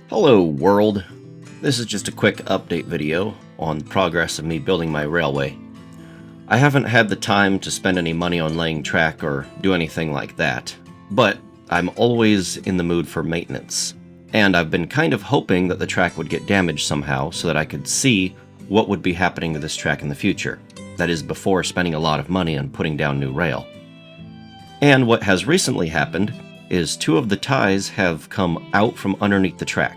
Hello world, this is just a quick update video on the progress of me building my railway. I haven't had the time to spend any money on laying track or do anything like that, but I'm always in the mood for maintenance, and I've been kind of hoping that the track would get damaged somehow so that I could see what would be happening to this track in the future, that is before spending a lot of money on putting down new rail. And what has recently happened is 2 of the ties have come out from underneath the track.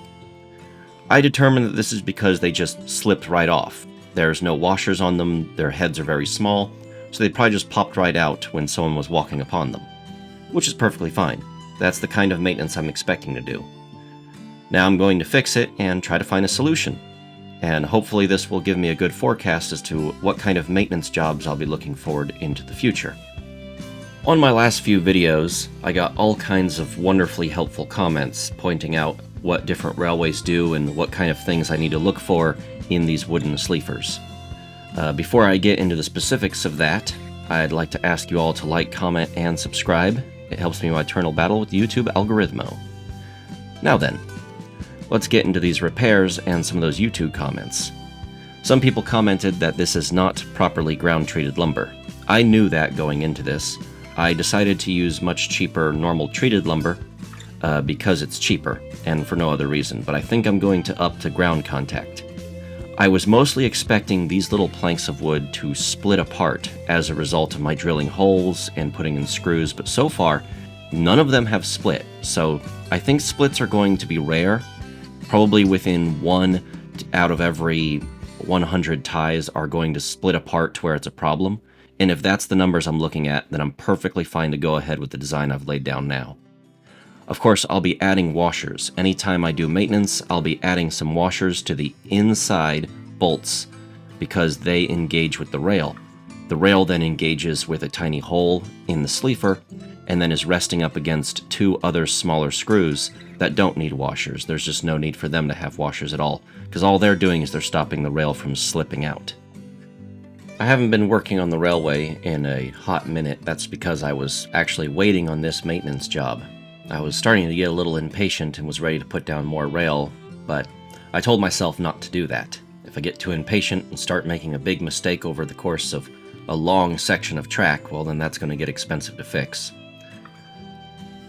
I determined that this is because they just slipped right off. There's no washers on them, their heads are very small, so they probably just popped right out when someone was walking upon them. Which is perfectly fine. That's the kind of maintenance I'm expecting to do. Now I'm going to fix it and try to find a solution. And hopefully this will give me a good forecast as to what kind of maintenance jobs I'll be looking forward into the future. On my last few videos, I got all kinds of wonderfully helpful comments pointing out what different railways do and what kind of things I need to look for in these wooden sleepers. Before I get into the specifics of that, I'd like to ask you all to like, comment, and subscribe. It helps me in my eternal battle with the YouTube algorithm. Now then, let's get into these repairs and some of those YouTube comments. Some people commented that this is not properly ground-treated lumber. I knew that going into this. I decided to use much cheaper normal treated lumber because it's cheaper, and for no other reason, but I think I'm going to up to ground contact. I was mostly expecting these little planks of wood to split apart as a result of my drilling holes and putting in screws, but so far, none of them have split, so I think splits are going to be rare. Probably within 1 out of every 100 ties are going to split apart to where it's a problem. And if that's the numbers I'm looking at, then I'm perfectly fine to go ahead with the design I've laid down now. Of course, I'll be adding washers. Anytime I do maintenance, I'll be adding some washers to the inside bolts because they engage with the rail. The rail then engages with a tiny hole in the sleeper and then is resting up against 2 other smaller screws that don't need washers. There's just no need for them to have washers at all because all they're doing is they're stopping the rail from slipping out. I haven't been working on the railway in a hot minute. That's because I was actually waiting on this maintenance job. I was starting to get a little impatient and was ready to put down more rail, but I told myself not to do that. If I get too impatient and start making a big mistake over the course of a long section of track, well then that's going to get expensive to fix.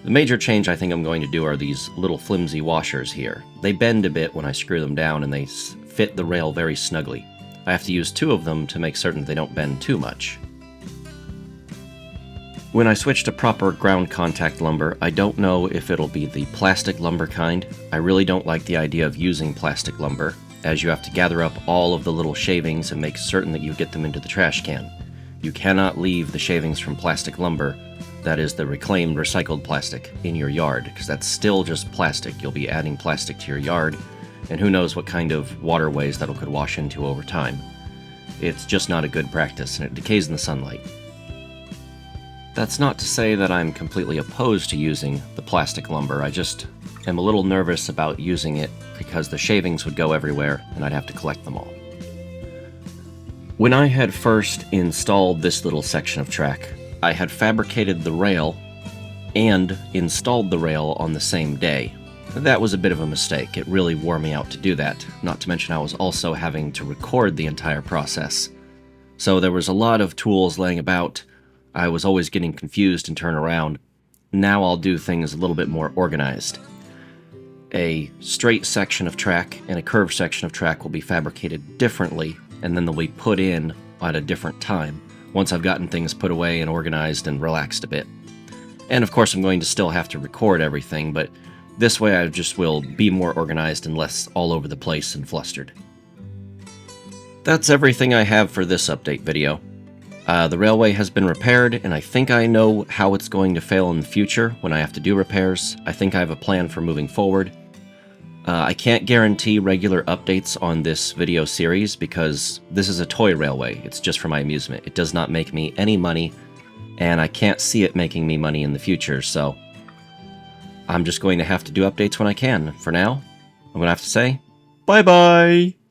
The major change I think I'm going to do are these little flimsy washers here. They bend a bit when I screw them down and they fit the rail very snugly. I have to use 2 of them to make certain they don't bend too much. When I switch to proper ground contact lumber, I don't know if it'll be the plastic lumber kind. I really don't like the idea of using plastic lumber, as you have to gather up all of the little shavings and make certain that you get them into the trash can. You cannot leave the shavings from plastic lumber, that is the reclaimed recycled plastic, in your yard, because that's still just plastic. You'll be adding plastic to your yard, and who knows what kind of waterways that'll could wash into over time. It's just not a good practice, and it decays in the sunlight. That's not to say that I'm completely opposed to using the plastic lumber, I just am a little nervous about using it because the shavings would go everywhere and I'd have to collect them all. When I had first installed this little section of track, I had fabricated the rail and installed the rail on the same day. That was a bit of a mistake. It really wore me out to do that, not to mention I was also having to record the entire process. So there was a lot of tools laying about. I was always getting confused and turn around. Now I'll do things a little bit more organized. A straight section of track and a curved section of track will be fabricated differently, and then they'll be put in at a different time, once I've gotten things put away and organized and relaxed a bit. And of course I'm going to still have to record everything, but this way I just will be more organized and less all over the place and flustered. That's everything I have for this update video. The railway has been repaired, and I think I know how it's going to fail in the future when I have to do repairs. I think I have a plan for moving forward. I can't guarantee regular updates on this video series because this is a toy railway. It's just for my amusement. It does not make me any money, and I can't see it making me money in the future, so I'm just going to have to do updates when I can. For now, I'm going to have to say, bye-bye!